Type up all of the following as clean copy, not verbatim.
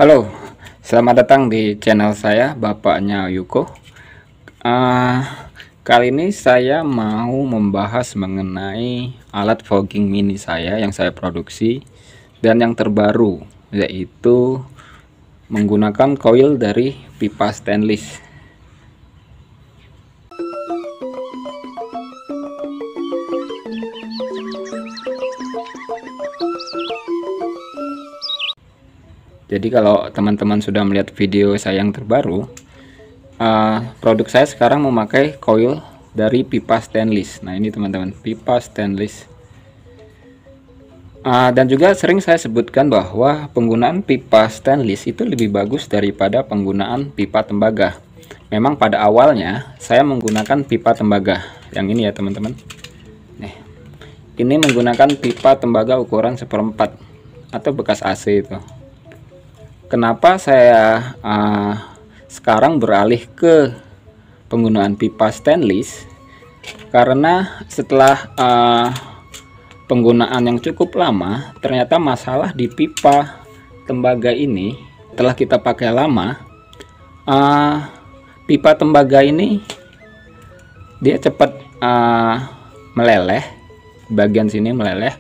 Halo, selamat datang di channel saya, Bapaknya Yuko. Kali ini saya mau membahas mengenai alat fogging mini saya yang saya produksi dan yang terbaru, yaitu menggunakan coil dari pipa stainless. Jadi kalau teman-teman sudah melihat video saya yang terbaru, produk saya sekarang memakai coil dari pipa stainless. Nah ini teman-teman, pipa stainless. Dan juga sering saya sebutkan bahwa penggunaan pipa stainless itu lebih bagus daripada penggunaan pipa tembaga. Memang pada awalnya saya menggunakan pipa tembaga yang ini ya teman-teman. Nih, ini menggunakan pipa tembaga ukuran 1/4 atau bekas AC itu. Kenapa saya sekarang beralih ke penggunaan pipa stainless? Karena setelah penggunaan yang cukup lama, ternyata masalah di pipa tembaga ini, setelah kita pakai lama, pipa tembaga ini dia cepat meleleh, bagian sini meleleh,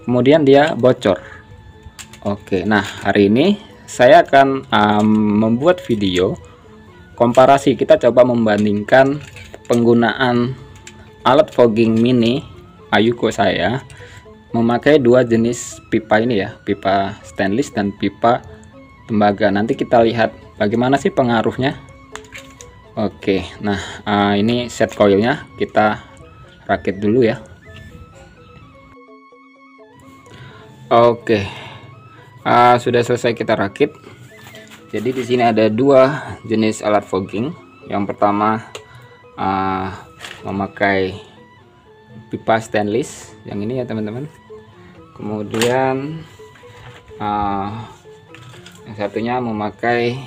kemudian dia bocor. Oke, nah hari ini saya akan membuat video komparasi. Kita coba membandingkan penggunaan alat fogging mini Ayuko saya memakai dua jenis pipa ini ya, pipa stainless dan pipa tembaga. Nanti kita lihat bagaimana sih pengaruhnya. Oke, nah ini set coilnya, kita rakit dulu ya. Oke, sudah selesai kita rakit. Jadi di sini ada dua jenis alat fogging. Yang pertama memakai pipa stainless yang ini ya teman-teman. Kemudian yang satunya memakai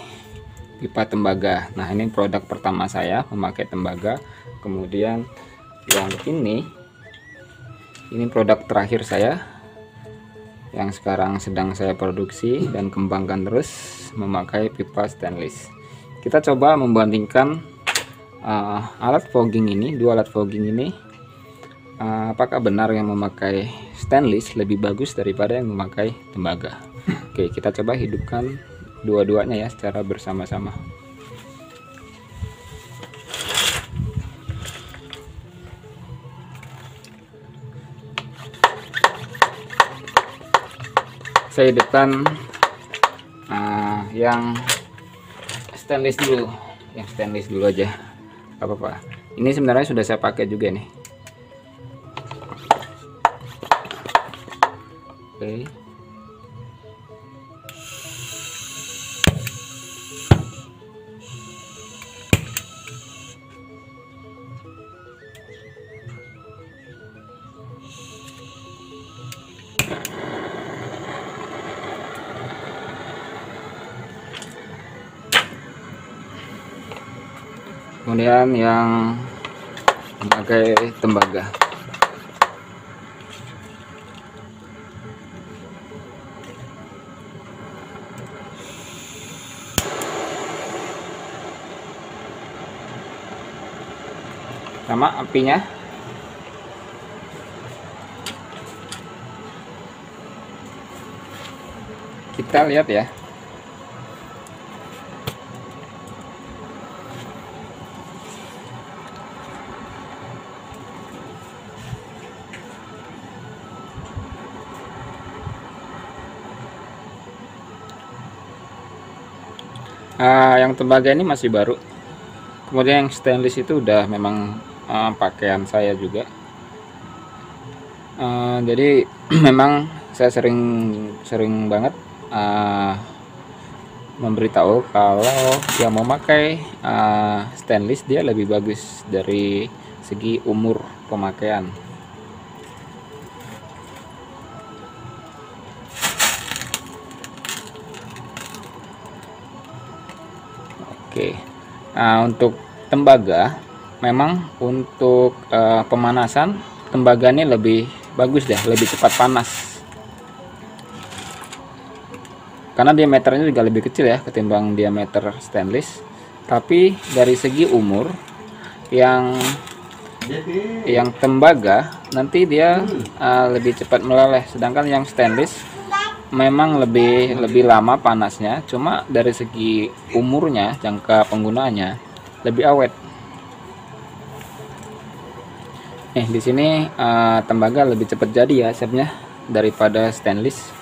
pipa tembaga. Nah ini produk pertama saya memakai tembaga. Kemudian yang ini produk terakhir saya yang sekarang sedang saya produksi dan kembangkan terus, memakai pipa stainless. Kita coba membandingkan alat fogging ini, dua alat fogging ini, apakah benar yang memakai stainless lebih bagus daripada yang memakai tembaga. Oke, kita coba hidupkan dua-duanya ya secara bersama-sama. Saya hidupkan yang stainless dulu, aja, gak apa-apa. Ini sebenarnya sudah saya pakai juga nih. Oke. Kemudian yang memakai tembaga. Sama apinya. Kita lihat ya. Yang tembaga ini masih baru. Kemudian yang stainless itu udah memang pakaian saya juga. Jadi memang saya sering banget memberitahu kalau yang memakai stainless dia lebih bagus dari segi umur pemakaian. Oke, untuk tembaga, memang untuk pemanasan tembaga ini lebih bagus deh, lebih cepat panas. karena diameternya juga lebih kecil ya ketimbang diameter stainless. Tapi dari segi umur yang tembaga nanti dia lebih cepat meleleh, sedangkan yang stainless memang lebih lama panasnya, cuma dari segi umurnya, jangka penggunaannya lebih awet. Di sini tembaga lebih cepat jadi ya asapnya daripada stainless.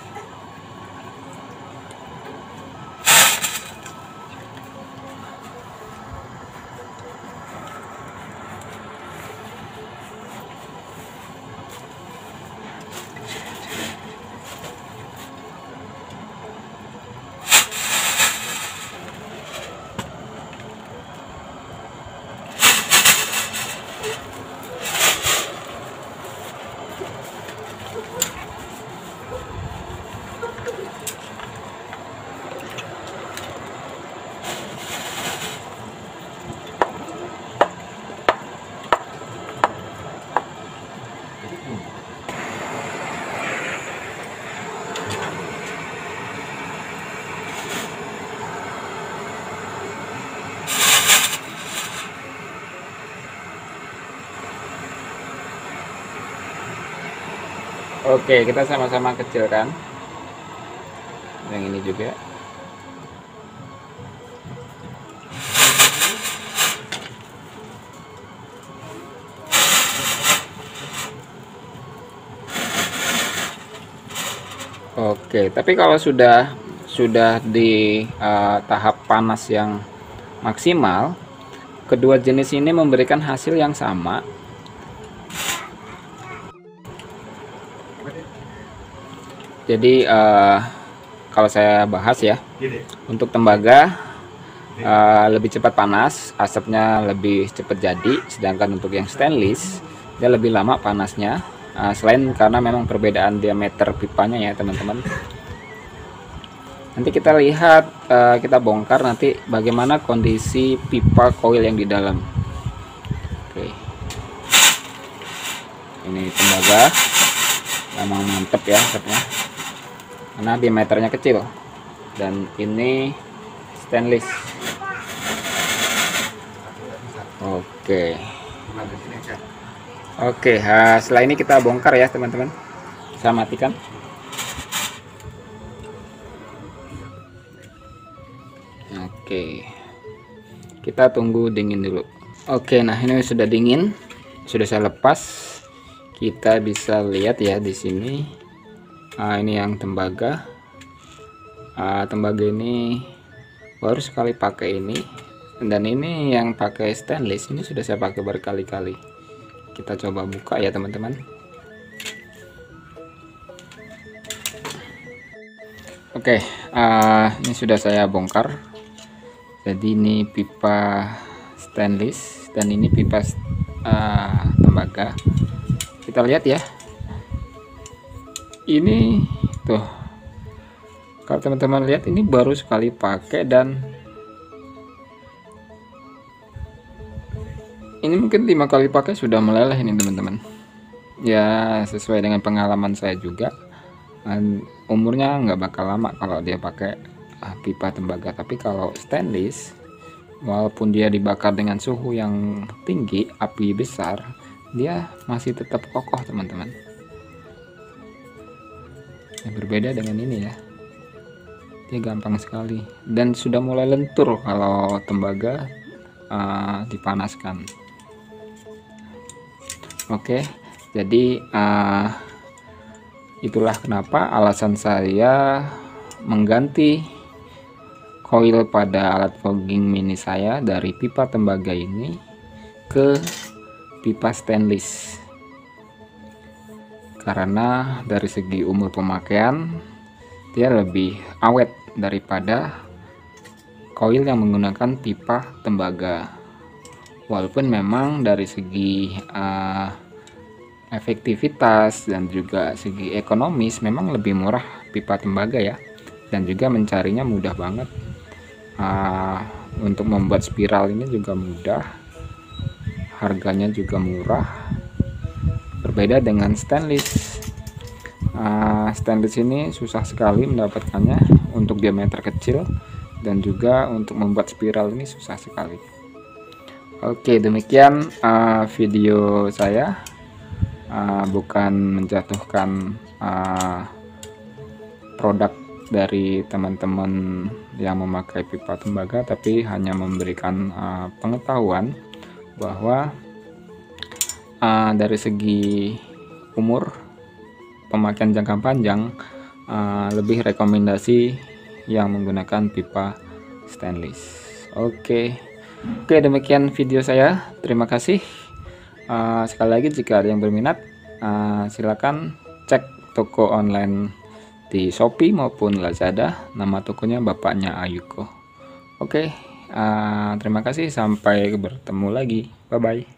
Oke, kita sama-sama kecilkan yang ini juga. Oke, tapi kalau sudah di tahap panas yang maksimal, kedua jenis ini memberikan hasil yang sama. Jadi kalau saya bahas ya, untuk tembaga lebih cepat panas, asapnya lebih cepat jadi, sedangkan untuk yang stainless dia lebih lama panasnya. Selain karena memang perbedaan diameter pipanya ya teman-teman. Nanti kita lihat, kita bongkar nanti bagaimana kondisi pipa koil yang di dalam. Oke, ini tembaga memang mantep ya asapnya, karena diameternya kecil, dan ini stainless. Oke, setelah ini kita bongkar ya teman-teman. Saya matikan. Oke, kita tunggu dingin dulu. Oke, nah ini sudah dingin, sudah saya lepas. Kita bisa lihat ya di sini. Ini yang tembaga. Tembaga ini baru sekali pakai ini, dan ini yang pakai stainless ini sudah saya pakai berkali-kali. Kita coba buka ya teman-teman. Oke, ini sudah saya bongkar. Jadi ini pipa stainless dan ini pipa tembaga. Kita lihat ya. Ini tuh, kalau teman-teman lihat ini baru sekali pakai, dan ini mungkin 5 kali pakai sudah meleleh ini teman-teman. Ya sesuai dengan pengalaman saya juga, umurnya nggak bakal lama kalau dia pakai pipa tembaga. Tapi kalau stainless, walaupun dia dibakar dengan suhu yang tinggi, api besar, dia masih tetap kokoh teman-teman. Yang berbeda dengan ini ya, dia gampang sekali dan sudah mulai lentur kalau tembaga dipanaskan. Oke, jadi itulah kenapa alasan saya mengganti koil pada alat fogging mini saya dari pipa tembaga ini ke pipa stainless, karena dari segi umur pemakaian dia lebih awet daripada koil yang menggunakan pipa tembaga. Walaupun memang dari segi efektivitas dan juga segi ekonomis memang lebih murah pipa tembaga ya, dan juga mencarinya mudah banget. Untuk membuat spiral ini juga mudah, harganya juga murah, berbeda dengan stainless. Stainless ini susah sekali mendapatkannya untuk diameter kecil, dan juga untuk membuat spiral ini susah sekali. Oke, demikian video saya. Bukan menjatuhkan produk dari teman-teman yang memakai pipa tembaga, tapi hanya memberikan pengetahuan bahwa dari segi umur pemakaian jangka panjang lebih rekomendasi yang menggunakan pipa stainless. Oke, demikian video saya. Terima kasih. Sekali lagi, jika ada yang berminat, silakan cek toko online di Shopee maupun Lazada. Nama tokonya bapaknya Ayuko. Oke, terima kasih, sampai bertemu lagi. Bye bye.